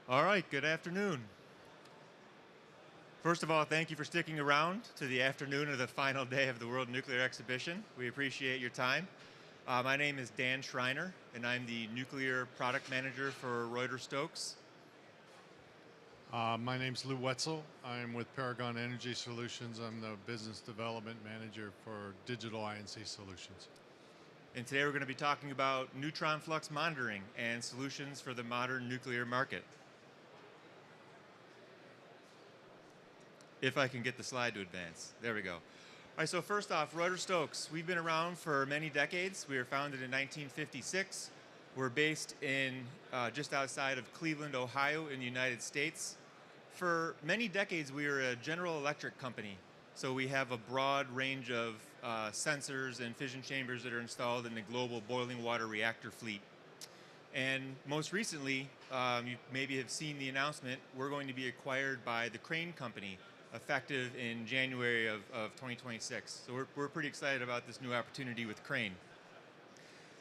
All right, good afternoon. First of all, thank you for sticking around to the afternoon of the final day of the World Nuclear Exhibition. We appreciate your time. My name is Dan Schreiner, and I'm the Nuclear Product Manager for Reuter-Stokes. My name's Lou Wetzel. I'm with Paragon Energy Solutions. I'm the Business Development Manager for Digital INC Solutions. And today we're going to be talking about neutron flux monitoring and solutions for the modern nuclear market. If I can get the slide to advance. There we go. All right, so first off, Reuter-Stokes. We've been around for many decades. We were founded in 1956. We're based in just outside of Cleveland, Ohio in the United States. For many decades, we were a General Electric company. So we have a broad range of sensors and fission chambers that are installed in the global boiling water reactor fleet. And most recently, you maybe have seen the announcement, we're going to be acquired by the Crane Company, effective in January of 2026. So we're pretty excited about this new opportunity with Crane.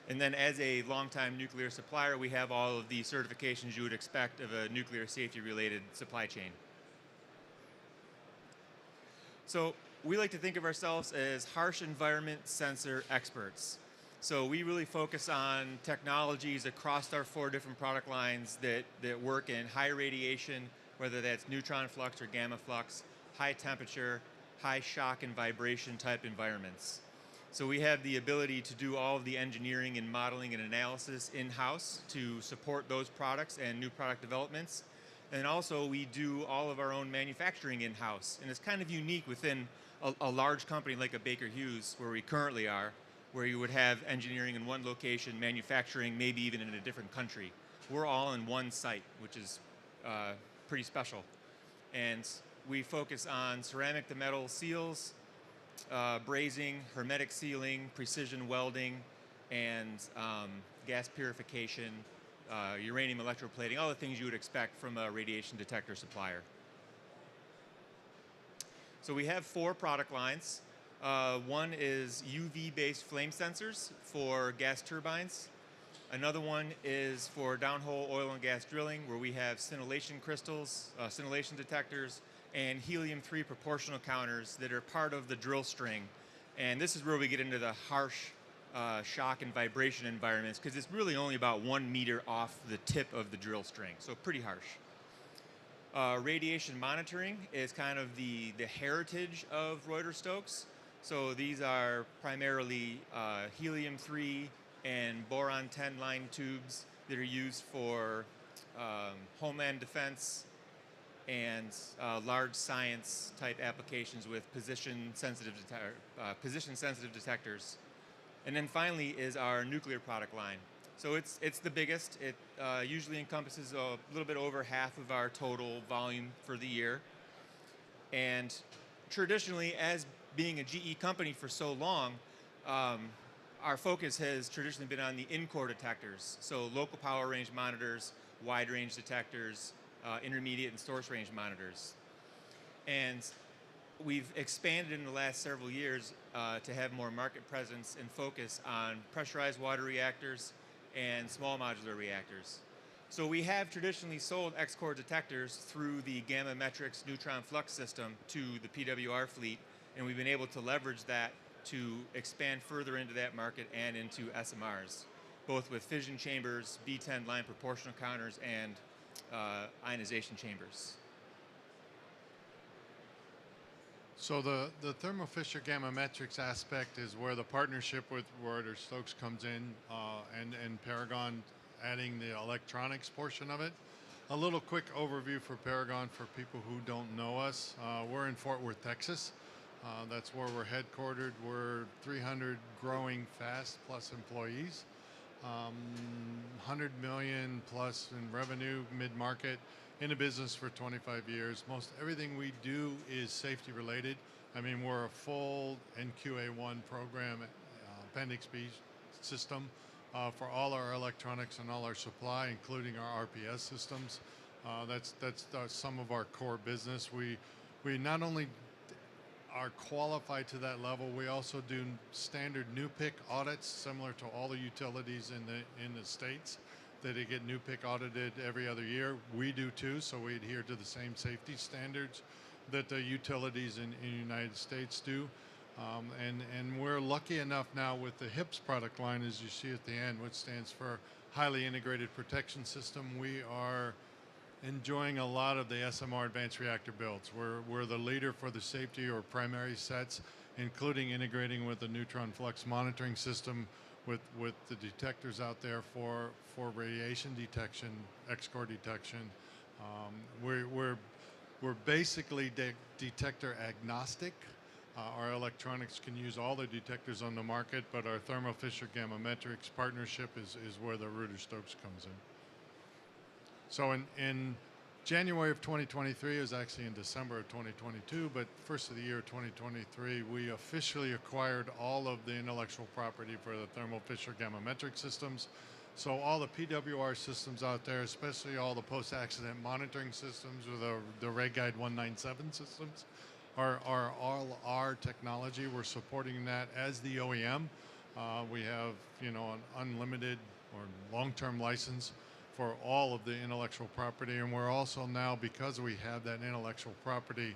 And then as a longtime nuclear supplier, we have all of the certifications you would expect of a nuclear safety-related supply chain. So we like to think of ourselves as harsh environment sensor experts. So we really focus on technologies across our 4 different product lines that work in high radiation, whether that's neutron flux or gamma flux, high temperature, high shock and vibration type environments. So we have the ability to do all of the engineering and modeling and analysis in-house to support those products and new product developments. And also we do all of our own manufacturing in-house. And it's kind of unique within a large company like a Baker Hughes, where we currently are, where you would have engineering in one location, manufacturing maybe even in a different country. We're all in one site, which is pretty special. And we focus on ceramic to metal seals, brazing, hermetic sealing, precision welding, and gas purification, uranium electroplating, all the things you would expect from a radiation detector supplier. So we have 4 product lines. One is UV-based flame sensors for gas turbines. Another one is for downhole oil and gas drilling, where we have scintillation crystals, scintillation detectors, and helium-3 proportional counters that are part of the drill string. And this is where we get into the harsh shock and vibration environments, because it's really only about 1 meter off the tip of the drill string, so pretty harsh. Radiation monitoring is kind of the heritage of Reuter-Stokes. So these are primarily helium-3 and boron-10 line tubes that are used for homeland defense and large science type applications with position-sensitive detectors. And then finally is our nuclear product line. So it's the biggest. It usually encompasses a little bit over half of our total volume for the year. And traditionally, as being a GE company for so long, our focus has traditionally been on the in-core detectors. So local power range monitors, wide range detectors, intermediate and source range monitors. And we've expanded in the last several years to have more market presence and focus on pressurized water reactors and small modular reactors. So we have traditionally sold X-core detectors through the Gamma Metrics neutron flux system to the PWR fleet, and we've been able to leverage that to expand further into that market and into SMRs, both with fission chambers, B10 line proportional counters, and ionization chambers. So the Thermo Fisher Gamma Metrics aspect is where the partnership with Reuter-Stokes comes in, and Paragon adding the electronics portion of it. A little quick overview for Paragon for people who don't know us. We're in Fort Worth, Texas. That's where we're headquartered. We're 300 growing fast plus employees. 100 million plus in revenue, mid-market, in the business for 25 years. Most everything we do is safety related. I mean, we're a full NQA1 program, Appendix B system, for all our electronics and all our supply, including our RPS systems. That's some of our core business. We not only are qualified to that level, we also do standard new pick audits, similar to all the utilities in the states, that they get new pick audited every other year. We do too, so we adhere to the same safety standards that the utilities in the United States do. And we're lucky enough now with the HIPS product line, as you see at the end, which stands for Highly Integrated Protection System. We are enjoying a lot of the SMR advanced reactor builds. We're the leader for the safety or primary sets, including integrating with the neutron flux monitoring system with the detectors out there for radiation detection, X-core detection. We're basically detector agnostic. Our electronics can use all the detectors on the market, but our Thermo Fisher Gamma Metrics partnership is where the Reuter-Stokes comes in. So in January of 2023, it was actually in December of 2022, but first of the year 2023, we officially acquired all of the intellectual property for the Thermo Fisher Gamma Metric systems. So all the PWR systems out there, especially all the post-accident monitoring systems or the RegGuide 197 systems, are all our technology. We're supporting that as the OEM. We have, an unlimited or long-term license for all of the intellectual property, and we're also now, because we have that intellectual property,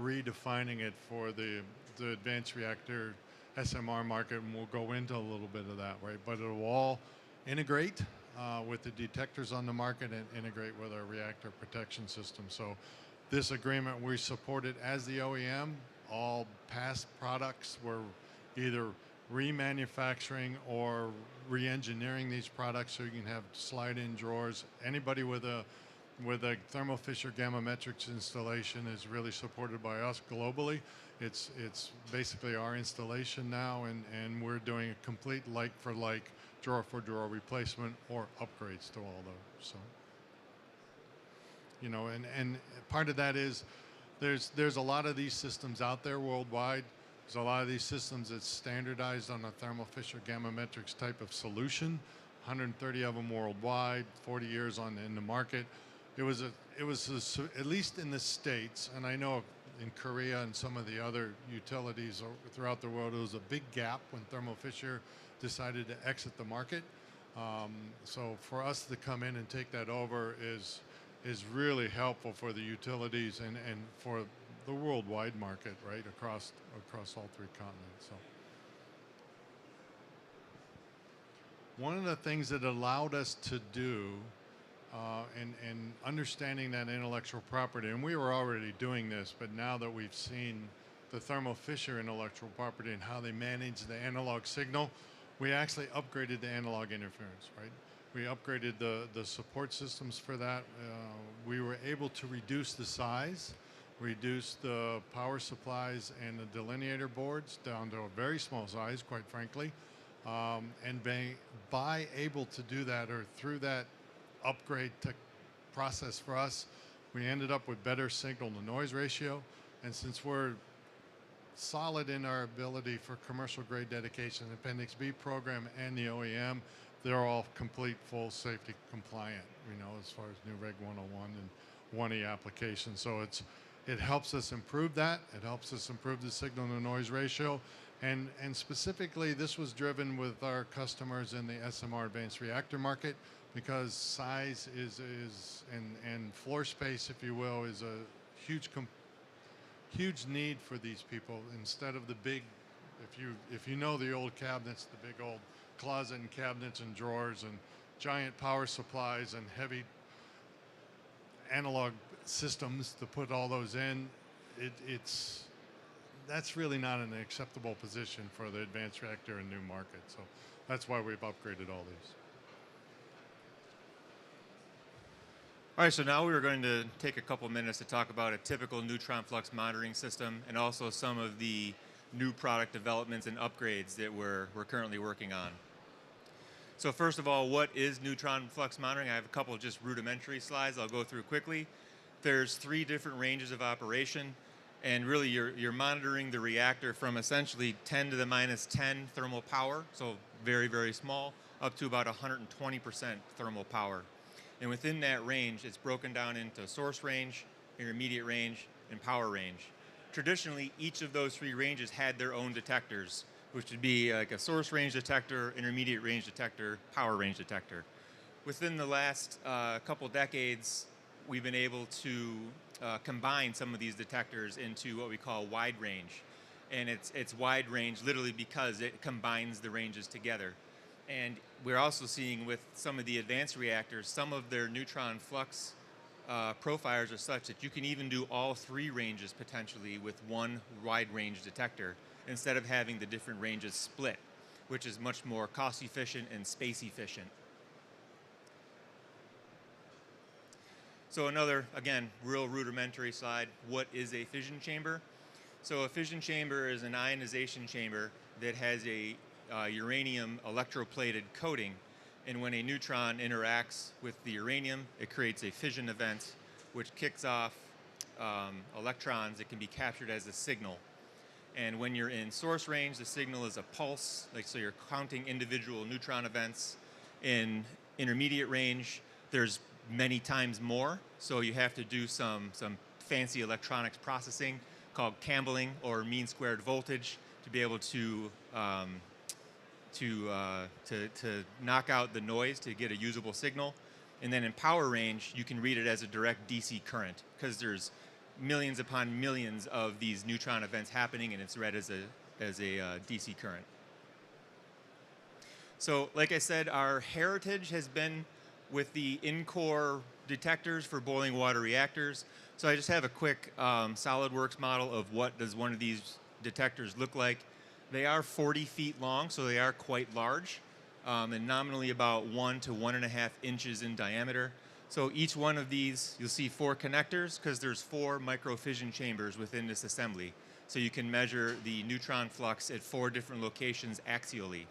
redefining it for the advanced reactor SMR market, and we'll go into a little bit of that, right? But it will all integrate with the detectors on the market and integrate with our reactor protection system. So this agreement, we support it as the OEM. All past products were either remanufacturing or re-engineering these products so you can have slide-in drawers. Anybody with a Thermo Fisher Gamma Metrics installation is really supported by us globally. It's basically our installation now, and we're doing a complete like-for-like, drawer-for-drawer replacement or upgrades to all those. So, and part of that is there's a lot of these systems out there worldwide. There's a lot of these systems that's standardized on a Thermo Fisher Gamma Metrics type of solution. 130 of them worldwide, 40 years in the market. It was at least in the States, and I know in Korea and some of the other utilities throughout the world, it was a big gap when Thermo Fisher decided to exit the market. So for us to come in and take that over is really helpful for the utilities and for the worldwide market, right, across all three continents. So one of the things that allowed us to do and understanding that intellectual property, and we were already doing this, but now that we've seen the Thermo Fisher intellectual property and how they manage the analog signal, we actually upgraded the analog interference, right? We upgraded the support systems for that. We were able to reduce the size, reduce the power supplies and the delineator boards down to a very small size, quite frankly. And by able to do that, or through that upgrade process for us, we ended up with better signal to noise ratio. And since we're solid in our ability for commercial grade dedication, Appendix B program and the OEM, they're all complete full safety compliant, as far as new Reg 101 and 1E applications. So it helps us improve that. It helps us improve the signal to noise ratio. And specifically, this was driven with our customers in the SMR advanced reactor market, because size is and floor space, if you will, is a huge need for these people. Instead of the big, if you know the old cabinets, the big old closet and cabinets and drawers and giant power supplies and heavy analog systems to put all those in, that's really not an acceptable position for the advanced reactor and new market. So that's why we've upgraded all these. All right, so now we are going to take a couple minutes to talk about a typical neutron flux monitoring system and also some of the new product developments and upgrades that we're currently working on. So first of all, what is neutron flux monitoring? I have a couple of just rudimentary slides I'll go through quickly. There's 3 different ranges of operation, and really you're monitoring the reactor from essentially 10 to the minus 10 thermal power, so very, very small, up to about 120% thermal power. And within that range, it's broken down into source range, intermediate range, and power range. Traditionally, each of those three ranges had their own detectors, which would be like a source range detector, intermediate range detector, power range detector. Within the last couple decades, we've been able to combine some of these detectors into what we call wide range. And it's wide range literally because it combines the ranges together. And we're also seeing with some of the advanced reactors, some of their neutron flux profiles are such that you can even do all three ranges potentially with one wide range detector instead of having the different ranges split, which is much more cost efficient and space efficient. So another, again, real rudimentary slide, what is a fission chamber? So a fission chamber is an ionization chamber that has a uranium electroplated coating, and when a neutron interacts with the uranium, it creates a fission event which kicks off electrons that can be captured as a signal. And when you're in source range, the signal is a pulse, like so you're counting individual neutron events. In intermediate range, there's many times more, so you have to do some fancy electronics processing called Campbelling or mean squared voltage to be able to knock out the noise to get a usable signal. And then in power range, you can read it as a direct DC current because there's millions upon millions of these neutron events happening, and it's read as a DC current. So like I said, our heritage has been with the in-core detectors for boiling water reactors. So I just have a quick SolidWorks model of what does one of these detectors look like. They are 40 feet long, so they are quite large, and nominally about 1 to 1.5 inches in diameter. So each one of these, you'll see 4 connectors because there's 4 microfission chambers within this assembly. So you can measure the neutron flux at 4 different locations axially.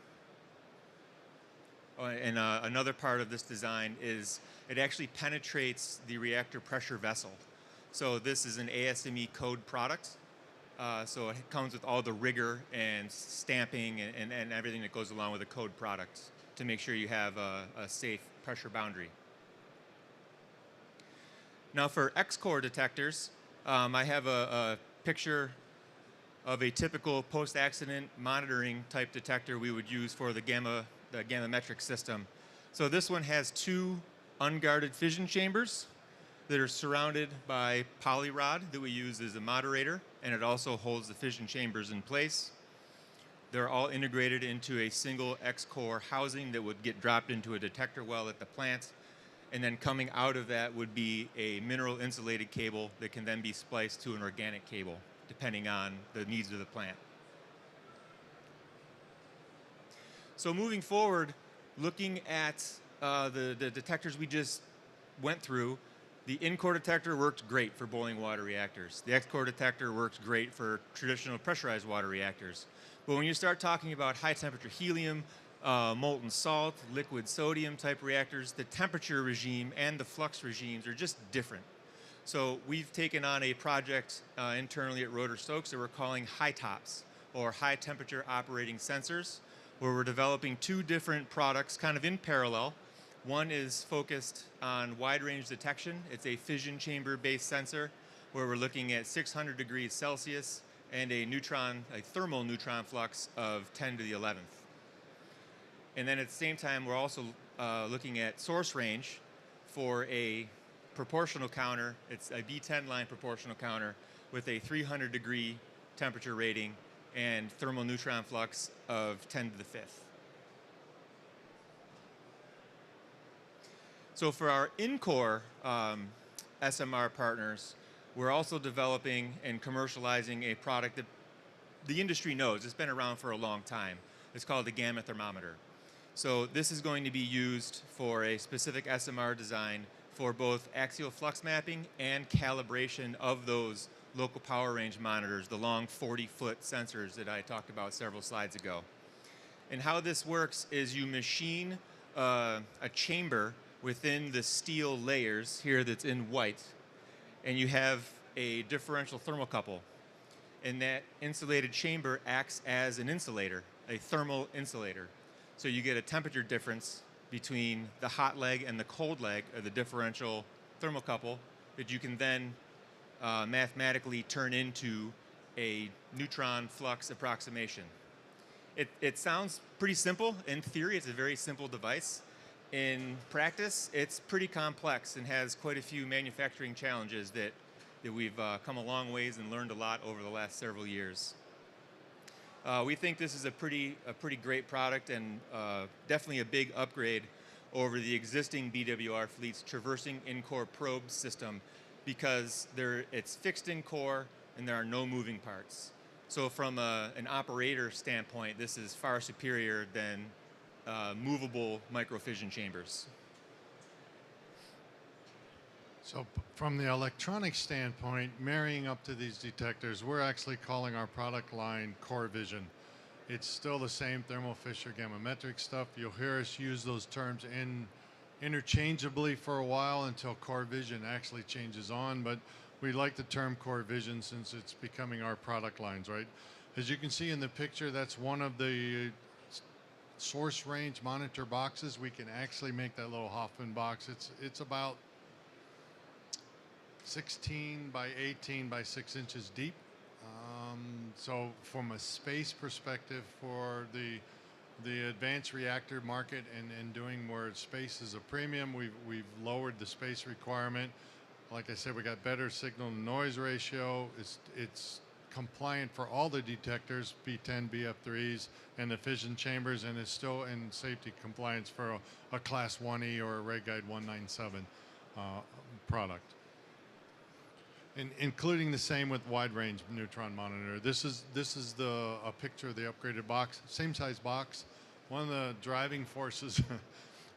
And another part of this design is it actually penetrates the reactor pressure vessel. So this is an ASME code product. So it comes with all the rigor and stamping and everything that goes along with a code product to make sure you have a safe pressure boundary. Now for X-core detectors, I have a picture of a typical post-accident monitoring type detector we would use for the gammametric system. So this one has 2 unguarded fission chambers that are surrounded by polyrod that we use as a moderator, and it also holds the fission chambers in place. They're all integrated into a single X-core housing that would get dropped into a detector well at the plant, and then coming out of that would be a mineral insulated cable that can then be spliced to an organic cable, depending on the needs of the plant. So moving forward, looking at the detectors we just went through, the in-core detector works great for boiling water reactors. The X-core detector works great for traditional pressurized water reactors. But when you start talking about high temperature helium, molten salt, liquid sodium type reactors, the temperature regime and the flux regimes are just different. So we've taken on a project internally at Reuter-Stokes that we're calling high tops, or high temperature operating sensors, where we're developing 2 different products kind of in parallel. One is focused on wide range detection. It's a fission chamber based sensor where we're looking at 600 degrees Celsius and a thermal neutron flux of 10 to the 11th. And then at the same time, we're also looking at source range for a proportional counter. It's a V10 line proportional counter with a 300 degree temperature rating and thermal neutron flux of 10 to the 5th. So for our in-core SMR partners, we're also developing and commercializing a product that the industry knows. It's been around for a long time. It's called the gamma thermometer. So this is going to be used for a specific SMR design for both axial flux mapping and calibration of those local power range monitors, the long 40-foot sensors that I talked about several slides ago. And how this works is you machine a chamber within the steel layers here that's in white, and you have a differential thermocouple. And that insulated chamber acts as an insulator, a thermal insulator. So you get a temperature difference between the hot leg and the cold leg of the differential thermocouple that you can then mathematically turn into a neutron flux approximation. It sounds pretty simple. In theory, it's a very simple device. In practice, it's pretty complex and has quite a few manufacturing challenges that we've come a long ways and learned a lot over the last several years. We think this is a pretty great product and definitely a big upgrade over the existing BWR fleet's traversing in-core probe system because it's fixed in core and there are no moving parts. So from an operator standpoint, this is far superior than movable microfission chambers. So from the electronic standpoint, marrying up to these detectors, we're actually calling our product line Core Vision. It's still the same Thermo Fisher gammametric stuff. You'll hear us use those terms interchangeably for a while until Core Vision actually changes on, but we like the term Core Vision since it's becoming our product lines, right? As you can see in the picture, that's one of the source range monitor boxes. We can actually make that little Hoffman box. It's about 16 by 18 by 6 inches deep. So from a space perspective for the advanced reactor market and doing where space is a premium, we've lowered the space requirement. Like I said, we got better signal to noise ratio. It's compliant for all the detectors, B10, BF3s, and the fission chambers, and it's still in safety compliance for a Class 1E or a Reg Guide 197 product. Including the same with wide range neutron monitor. This is a picture of the upgraded box, same size box. One of the driving forces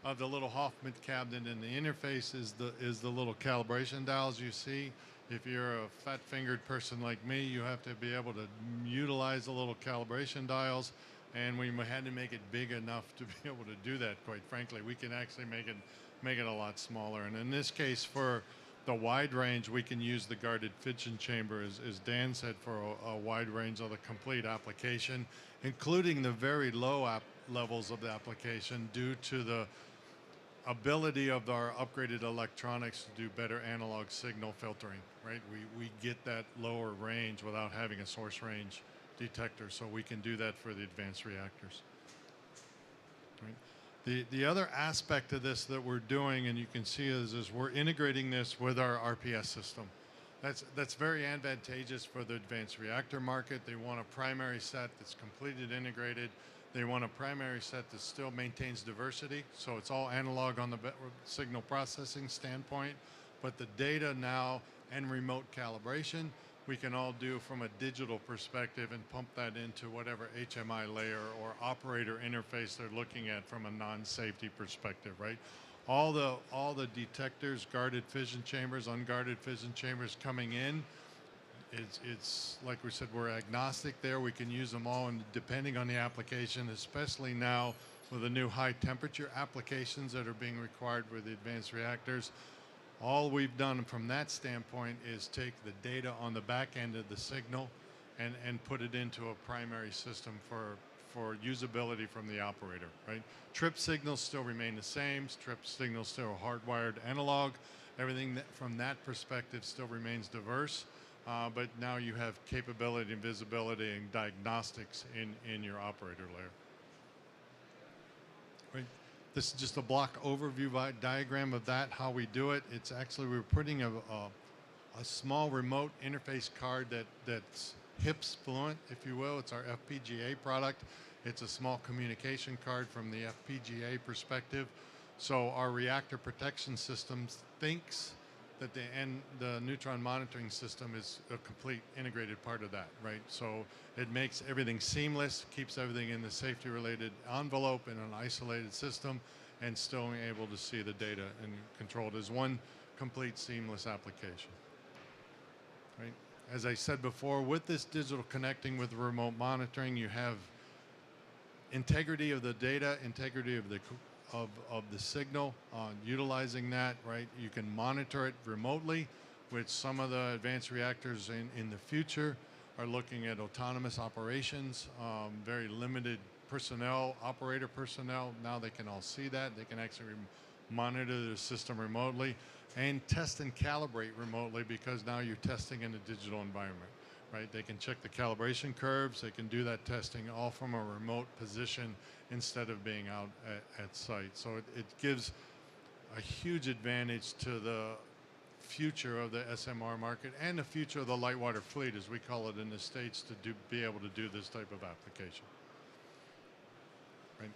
of the little Hoffman cabinet in the interface is the little calibration dials you see. If you're a fat-fingered person like me, you have to be able to utilize the little calibration dials, and we had to make it big enough to be able to do that. Quite frankly, we can actually make it a lot smaller. And in this case, for the wide range, we can use the guarded fission chamber, as Dan said, for a wide range of the complete application, including the very low levels of the application due to the ability of our upgraded electronics to do better analog signal filtering, right? We get that lower range without having a source range detector, so we can do that for the advanced reactors. Right? The other aspect of this that we're doing, and you can see is we're integrating this with our RPS system. That's very advantageous for the advanced reactor market. They want a primary set that's completed integrated. They want a primary set that still maintains diversity, so it's all analog on the signal processing standpoint, but the data now and remote calibration, we can all do from a digital perspective and pump that into whatever HMI layer or operator interface they're looking at from a non-safety perspective, right? All the detectors, guarded fission chambers, unguarded fission chambers coming in, it's like we said, we're agnostic there. We can use them all, and depending on the application, especially now with the new high temperature applications that are being required with the advanced reactors, all we've done from that standpoint is take the data on the back end of the signal and put it into a primary system for usability from the operator, right? Trip signals still remain the same. Trip signals still hardwired analog. Everything from that perspective still remains diverse. But now you have capability and visibility and diagnostics in your operator layer. Right. This is just a block overview diagram of that, how we do it. It's actually, we're putting a small remote interface card that's HIPS fluent, if you will. It's our FPGA product. It's a small communication card from the FPGA perspective. So our reactor protection system thinks that the neutron monitoring system is a complete integrated part of that, right? So it makes everything seamless, keeps everything in the safety-related envelope in an isolated system, and still able to see the data and control it as one complete seamless application, right? As I said before, with this digital connecting with remote monitoring, you have integrity of the data, integrity of the signal, utilizing that, right? You can monitor it remotely, which some of the advanced reactors in the future are looking at autonomous operations, very limited personnel, operator personnel, now they can all see that. They can actually monitor the system remotely and test and calibrate remotely, because now you're testing in a digital environment, right? They can check the calibration curves. They can do that testing all from a remote position instead of being out at site. So it gives a huge advantage to the future of the SMR market and the future of the light water fleet, as we call it in the States, to be able to do this type of application. Right?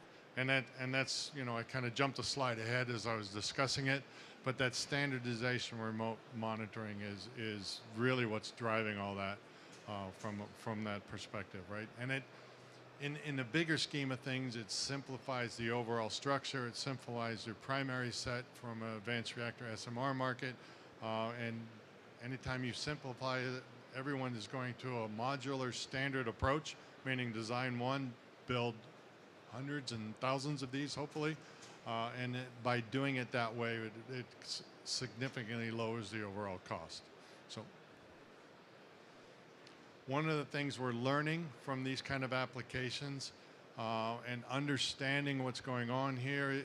And that's, you know, I kind of jumped a slide ahead as I was discussing it, but that standardization remote monitoring is really what's driving all that from that perspective, right? And it, in the bigger scheme of things, it simplifies the overall structure. It simplifies your primary set from an advanced reactor SMR market. And anytime you simplify it, everyone is going to a modular standard approach, meaning design one, build hundreds and thousands of these, hopefully. By doing it that way, it significantly lowers the overall cost. So one of the things we're learning from these kind of applications and understanding what's going on here,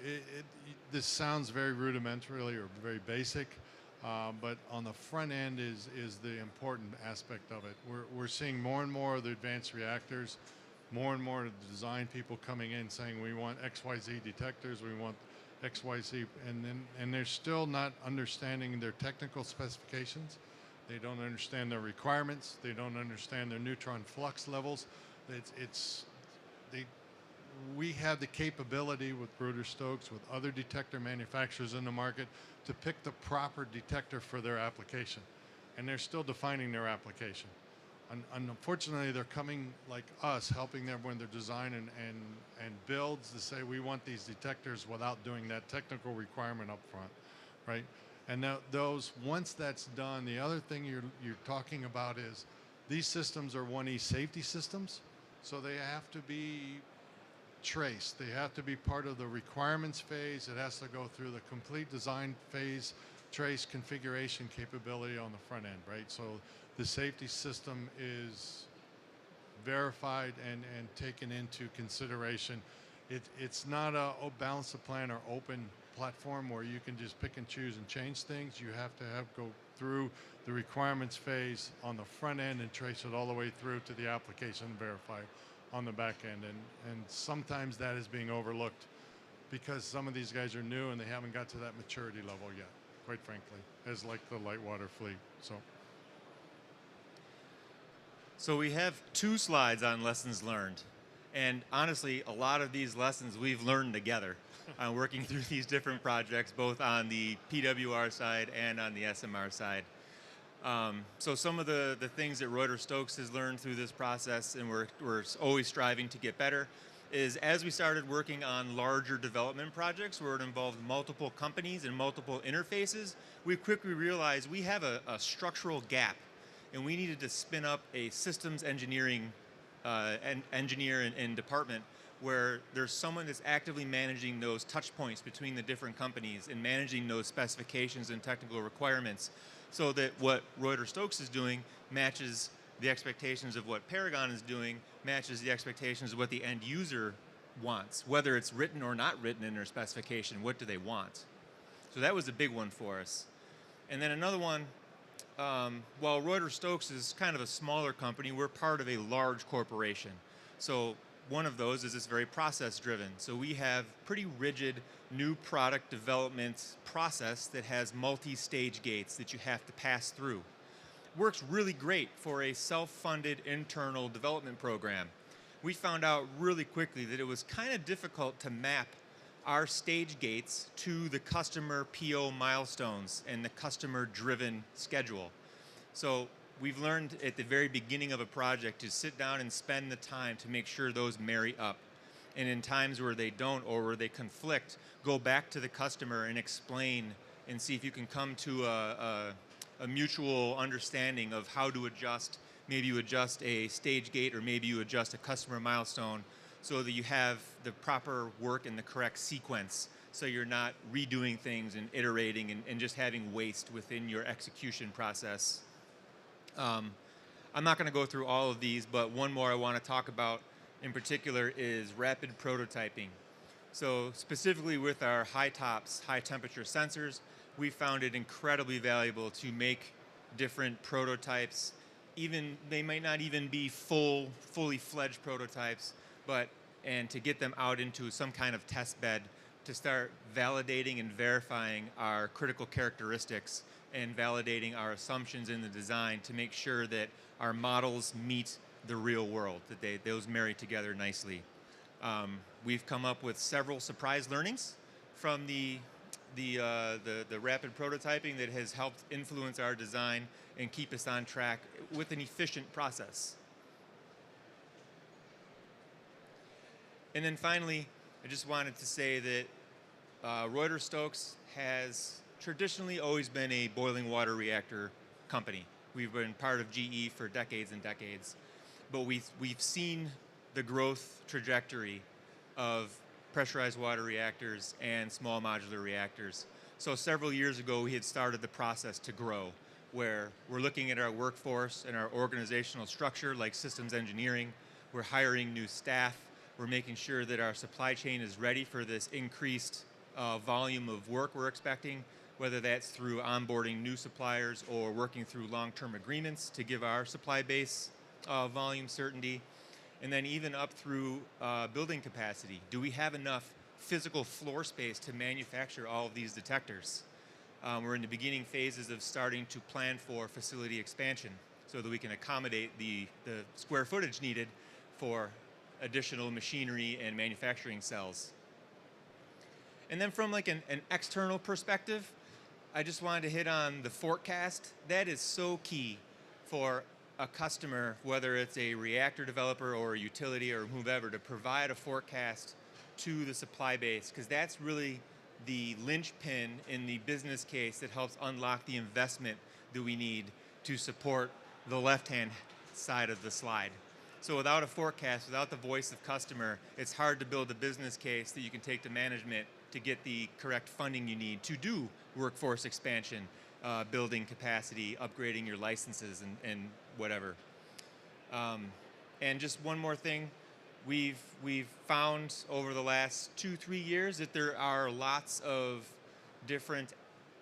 this sounds very rudimentary or very basic, but on the front end is the important aspect of it. We're seeing more and more of the advanced reactors, more and more of the design people coming in saying we want XYZ detectors, we want XYZ, and they're still not understanding their technical specifications. They don't understand their requirements. They don't understand their neutron flux levels. We have the capability with Reuter-Stokes, with other detector manufacturers in the market, to pick the proper detector for their application. And they're still defining their application. Unfortunately, they're coming like us, helping them when they're design and builds to say we want these detectors without doing that technical requirement up front, right? And now once that's done, the other thing you're talking about is these systems are 1E safety systems, so they have to be traced. They have to be part of the requirements phase. It has to go through the complete design phase, trace configuration capability on the front end, right? So the safety system is verified and taken into consideration. It's not a balance the plan or open platform where you can just pick and choose and change things. You have to go through the requirements phase on the front end and trace it all the way through to the application and verify on the back end. And sometimes that is being overlooked because some of these guys are new and they haven't got to that maturity level yet, quite frankly, as like the light water fleet. So we have 2 slides on lessons learned. And honestly, a lot of these lessons we've learned together working through these different projects, both on the PWR side and on the SMR side. So some of the things that Reuter-Stokes has learned through this process, and we're always striving to get better, is as we started working on larger development projects where it involved multiple companies and multiple interfaces, we quickly realized we have a structural gap, and we needed to spin up a systems engineering engineer and department where there's someone that's actively managing those touch points between the different companies and managing those specifications and technical requirements, so that what Reuter-Stokes is doing matches the expectations of what Paragon is doing, matches the expectations of what the end user wants, whether it's written or not written in their specification. What do they want? So that was a big one for us. And then another one, while Reuter-Stokes is kind of a smaller company, we're part of a large corporation. So one of those is it's very process driven. So we have pretty rigid new product development process that has multi-stage gates that you have to pass through. Works really great for a self-funded internal development program. We found out really quickly that it was kind of difficult to map our stage gates to the customer PO milestones and the customer driven schedule. So we've learned at the very beginning of a project to sit down and spend the time to make sure those marry up. And in times where they don't or where they conflict, go back to the customer and explain and see if you can come to a mutual understanding of how to adjust. Maybe you adjust a stage gate or maybe you adjust a customer milestone so that you have the proper work in the correct sequence, so you're not redoing things and iterating and just having waste within your execution process. I'm not going to go through all of these, but one more I want to talk about in particular is rapid prototyping. So specifically with our high tops, high temperature sensors, we found it incredibly valuable to make different prototypes. Even they might not even be fully fledged prototypes, and to get them out into some kind of test bed to start validating and verifying our critical characteristics and validating our assumptions in the design to make sure that our models meet the real world, that those marry together nicely. We've come up with several surprise learnings from the rapid prototyping that has helped influence our design and keep us on track with an efficient process. And then finally, I just wanted to say that Reuter-Stokes has traditionally always been a boiling water reactor company. We've been part of GE for decades and decades, but we've seen the growth trajectory of pressurized water reactors and small modular reactors. So several years ago, we had started the process to grow, where we're looking at our workforce and our organizational structure, like systems engineering. We're hiring new staff. We're making sure that our supply chain is ready for this increased volume of work we're expecting, whether that's through onboarding new suppliers or working through long-term agreements to give our supply base volume certainty, and then even up through building capacity. Do we have enough physical floor space to manufacture all of these detectors? We're in the beginning phases of starting to plan for facility expansion so that we can accommodate the square footage needed for additional machinery and manufacturing cells. And then from like an external perspective, I just wanted to hit on the forecast. That is so key for a customer, whether it's a reactor developer or a utility or whoever, to provide a forecast to the supply base, because that's really the linchpin in the business case that helps unlock the investment that we need to support the left-hand side of the slide. So without a forecast, without the voice of customer, it's hard to build a business case that you can take to management to get the correct funding you need to do workforce expansion, building capacity, upgrading your licenses, and whatever. And just one more thing, we've found over the last 2-3 years that there are lots of different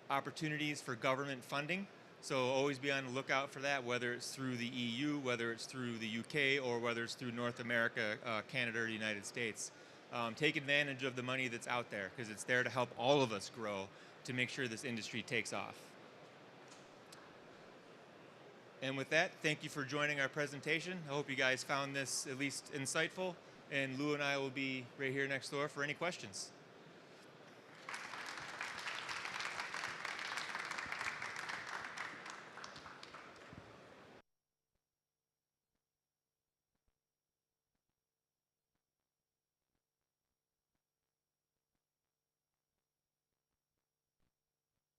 opportunities for government funding. So always be on the lookout for that, whether it's through the EU, whether it's through the UK, or whether it's through North America, Canada, or the United States. Take advantage of the money that's out there, because it's there to help all of us grow to make sure this industry takes off. And with that, thank you for joining our presentation. I hope you guys found this at least insightful, and Lou and I will be right here next door for any questions.